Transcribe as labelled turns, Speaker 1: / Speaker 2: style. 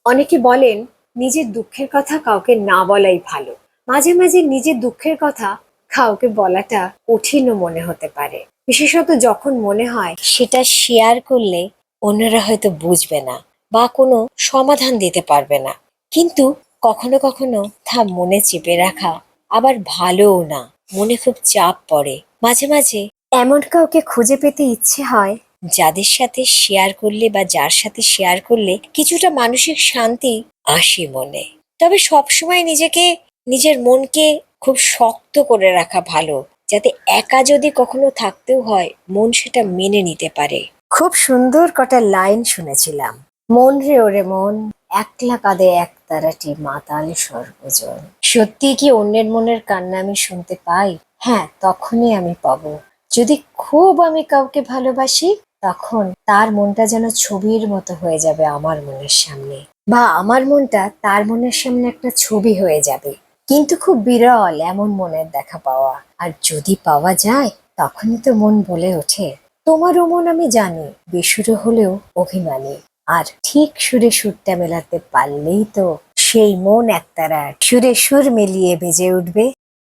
Speaker 1: অনেকে বলেন নিজের দুঃখের কথা কাউকে না বলাই ভালো। মাঝে মাঝে নিজের দুঃখের কথা কাউকে বলাটা কঠিনও মনে হতে পারে, বিশেষত যখন মনে হয় সেটা শেয়ার করলে অন্যরা হয়তো বুঝবে না বা কোনো সমাধান দিতে পারবে না। কিন্তু কখনো কখনো তা মনে চেপে রাখা আবার ভালোও না, মনে খুব চাপ পড়ে। মাঝে মাঝে এমন কাউকে খুঁজে পেতে ইচ্ছে হয় যাদের সাথে শেয়ার করলে বা যার সাথে শেয়ার করলে কিছুটা মানসিক শান্তি আসে মনে। তবে সবসময় নিজের মনকে খুব শক্ত করে রাখা ভালো, যাতে একা যদি কখনো থাকতেও হয় মন সেটা মেনে নিতে পারে। খুব সুন্দর কটা লাইন শুনেছিলাম। মন রে ওরে মন, একলা কাঁদে একতারাটি মাতাল সর্বজন। সত্যি কি অন্যের মনের কান্না আমি শুনতে পাই? হ্যাঁ, তখনই আমি পাবো যদি খুব আমি কাউকে ভালোবাসি, তখন তার মনটা যেন ছবির মতো হয়ে যাবে আমার মনের সামনে, বা আমার মনটা তার মনের সামনে একটা ছবি হয়ে যাবে। কিন্তু খুব বিরল এমন মনের দেখা পাওয়া, আর যদি পাওয়া যায় তখনই তো মন বলে ওঠে, তোমারও মন আমি জানি বেসুরো হলেও অভিমানী। আর ঠিক সুরে সুরটা মেলাতে পারলেই তো সেই মন একতারা সুরে সুর মিলিয়ে বেজে উঠবে।